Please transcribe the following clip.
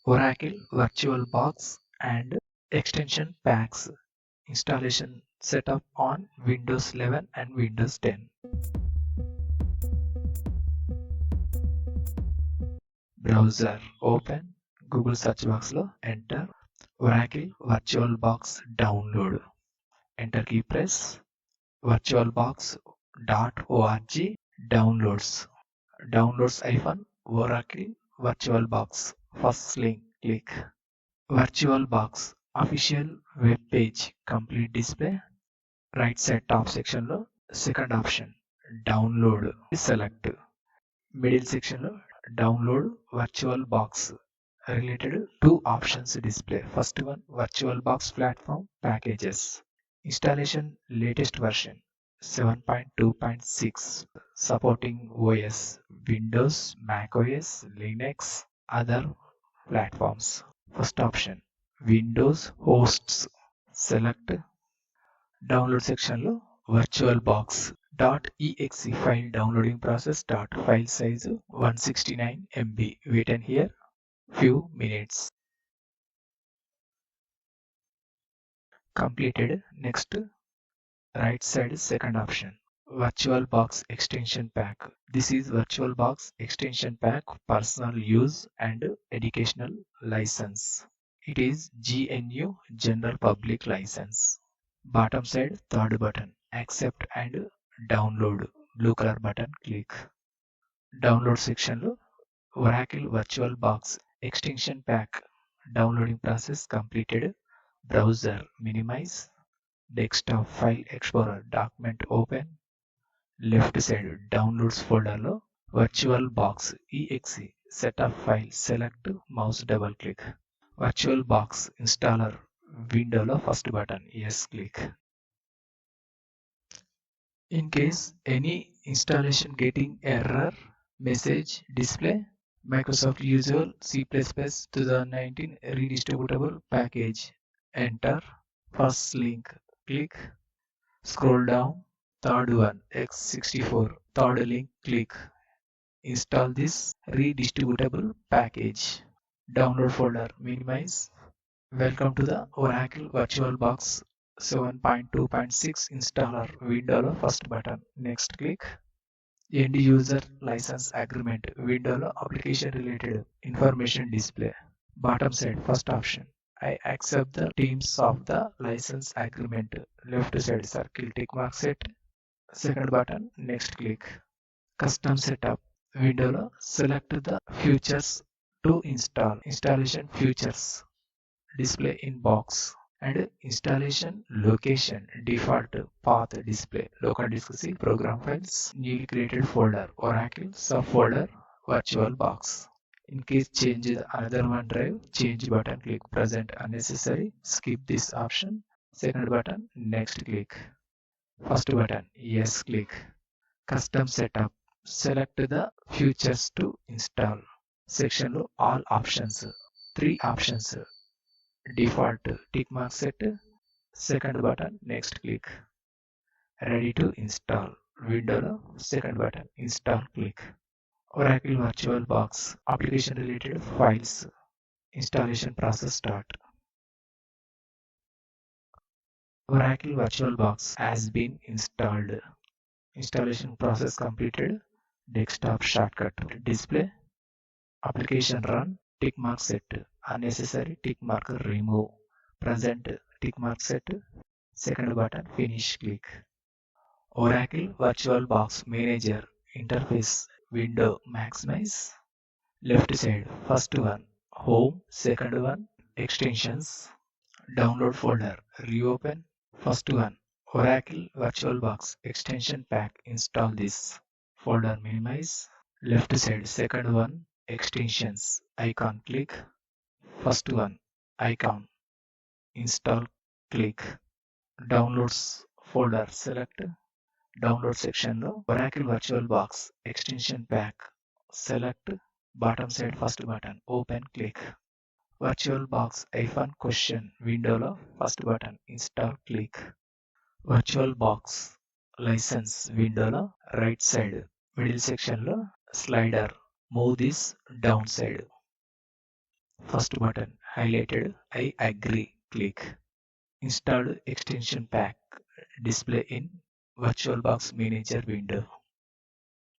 Oracle VirtualBox and extension packs. Installation setup on Windows 11 and Windows 10. Browser open. Google search box lo enter Oracle VirtualBox download. Enter key press virtualbox.org downloads. Downloads Oracle VirtualBox. First link click. VirtualBox official web page complete display. Right side top section lo second option download select. Middle section lo download VirtualBox related two options display. First one VirtualBox platform packages. Installation latest version 7.2.6 supporting OS Windows, Mac OS, Linux, other platforms. First option Windows hosts. Select download section lo virtualbox.exe file downloading process. File size 169 MB. Wait and here few minutes. Completed. Next right side second option VirtualBox extension pack. This is VirtualBox extension pack personal use and educational license. It is GNU General Public License. Bottom side third button accept and download. Blue color button click. Download section lo Oracle VirtualBox extension pack downloading process completed. Browser minimize. Desktop file explorer document open. Left side downloads folder lo VirtualBox exe setup file select mouse double click. VirtualBox installer window lo first button yes click. In case any installation getting error message display, Microsoft Usual C++ 2019 redistributable package. Enter first link click. Scroll down third one x64 third link click. Install this redistributable package. Download folder minimize. Welcome to the Oracle VirtualBox 7.2.6 installer window first button. Next click. End user license agreement window application related information display. Bottom side first option I accept the terms of the license agreement. Left side circle tick mark set. Second button next click. Custom setup window select the features to install. Installation features display in box and installation location default path display. Local disk C program files newly created folder Oracle subfolder VirtualBox. In case change another OneDrive change button click. Present unnecessary skip this option. Second button next click. First button yes click. Custom setup select the features to install. Section lo all options. Three options default tick mark set. Second button next click. Ready to install window second button install click. Oracle VirtualBox application related files installation process start. Oracle VirtualBox has been installed. Installation process completed. Desktop shortcut display. Application run tick mark set. Unnecessary tick marker remove. Present tick mark set. Second button finish click. Oracle VirtualBox Manager interface window maximize. Left side first one home, second one extensions. Download folder reopen. First one Oracle VirtualBox extension pack install this. Folder minimize. Left side second one extensions icon click. First one icon install click. Downloads folder select. Download section lo Oracle VirtualBox extension pack select. Bottom side first button open click. VirtualBox question window lo first button install click. VirtualBox license window lo right side middle section lo slider move this downside. First button highlighted, I agree, click. Installed extension pack display in VirtualBox Manager window.